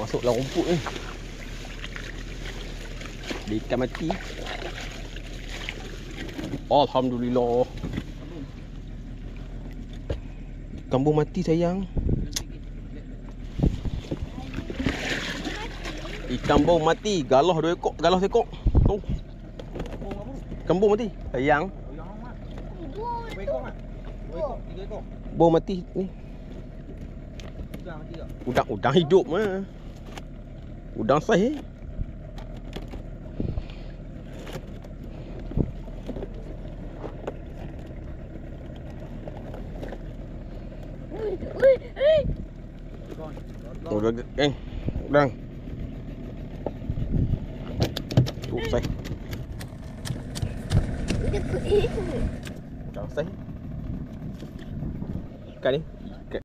Masuklah rumput ni. Dia ikan mati. Alhamdulillah. Kambing mati sayang. Ikan bau mati, galah 2 ekor, galah 1 ekor. Tu. Kambing mati. Sayang. Bau mati ni. Udang hidup mah. Udang sahih. Oh, geng. Udang. Say. Udang say. Ikan ni